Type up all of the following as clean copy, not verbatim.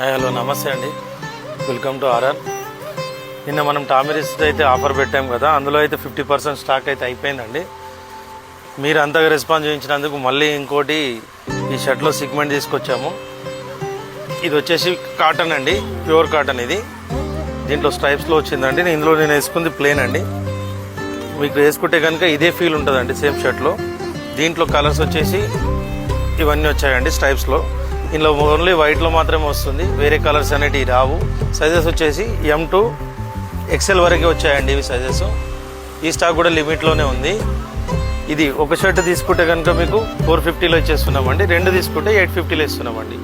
Hi hello నమస్తే అండి, welcome to RR. నిన్న మనం టామిరిస్ అయితే ఆఫర్ పెట్టాం కదా, అందులో అయితే 50% స్టాక్ అయితే అయిపోయిందండి. మీరు అంతగా రెస్పాన్స్ చేయించినందుకు మళ్ళీ ఇంకోటి ఈ షర్ట్లో సిగ్మెంట్ తీసుకొచ్చాము. ఇది వచ్చేసి కాటన్ అండి, ప్యూర్ కాటన్. ఇది దీంట్లో స్ట్రైప్స్లో వచ్చిందండి. ఇందులో నేను వేసుకుంది ప్లేన్ అండి. మీకు వేసుకుంటే కనుక ఇదే ఫీల్ ఉంటుందండి సేమ్ షర్ట్లో. దీంట్లో కలర్స్ వచ్చేసి ఇవన్నీ వచ్చాయండి స్ట్రైప్స్లో. ఇందులో ఓన్లీ వైట్లో మాత్రమే వస్తుంది, వేరే కలర్స్ అనేటివి రావు. సైజెస్ వచ్చేసి M to XL వరకే వచ్చాయండి ఇవి సైజెస్. ఈ స్టాక్ కూడా లిమిట్లోనే ఉంది. ఇది ఒక షర్ట్ తీసుకుంటే కనుక మీకు 450లో ఇచ్చేస్తున్నామండి, రెండు తీసుకుంటే 850లో ఇస్తున్నామండి.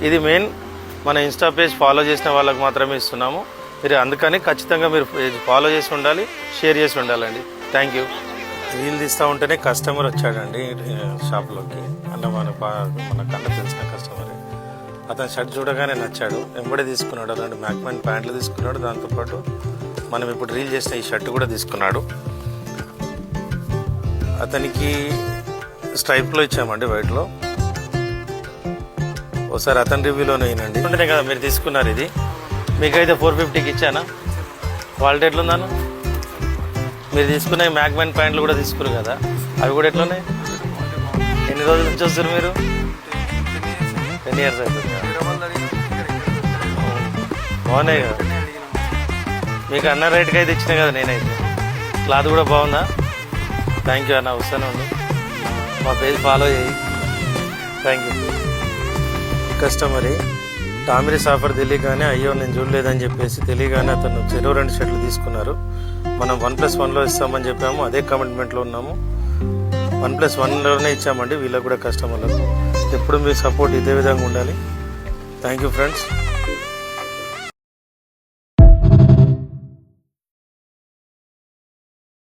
ఇది మెయిన్ మన ఇన్స్టా పేజ్ ఫాలో చేసిన వాళ్ళకి మాత్రమే ఇస్తున్నాము. మీరు అందుకని ఖచ్చితంగా మీరు పేజ్ ఫాలో చేసి ఉండాలి, షేర్ చేసి ఉండాలండి. Thank you. రీల్ తీస్తూ ఉంటేనే కస్టమర్ వచ్చాడండి షాప్లోకి. అంటే మన కన్నా తెలిసిన కస్టమరే. అతను షర్ట్ చూడగానే నచ్చాడు, వెంబడే తీసుకున్నాడు. అలాంటి మ్యాక్మెన్ ప్యాంట్లు తీసుకున్నాడు, దాంతోపాటు మనం ఇప్పుడు రీల్ చేసిన ఈ షర్ట్ కూడా తీసుకున్నాడు. అతనికి స్ట్రైప్లో ఇచ్చామండి, వైట్లో. ఒకసారి అతని రివ్యూలోనే అయినండి. ఉంటేనే కదా మీరు తీసుకున్నారు. ఇది మీకైతే 450కి ఇచ్చానా? క్వాలిటీ ఎట్లుందాను? మీరు తీసుకున్న మ్యాక్మెన్ ప్యాంట్లు కూడా తీసుకున్నారు కదా, అవి కూడా ఎట్లున్నాయి? ఎన్ని రోజుల నుంచి వస్తారు మీరు? 10 years అవుతుంది. బాగున్నాయి కదా, మీకు అన్న రేట్కి అయితే ఇచ్చినా కదా నేనైతే. క్లాత్ కూడా బాగుందా? థ్యాంక్ యూ అన్న, వస్తానే ఉంది. మా పేజ్ ఫాలో చేయి. Thank you. కస్టమర్ టామిరిస్ ఆఫర్ తెలియగానే అయ్యో నేను చూడలేదని చెప్పేసి తెలియగానే అతను చెరువు 2 షర్ట్లు తీసుకున్నారు. మనం 1+1లో ఇస్తామని చెప్పాము, అదే కమిట్మెంట్లో ఉన్నాము. 1+1లోనే ఇచ్చామండి వీళ్ళకు కూడా, కస్టమర్లకు. ఎప్పుడు మీ సపోర్ట్ ఇదే విధంగా ఉండాలి. Thank you friends.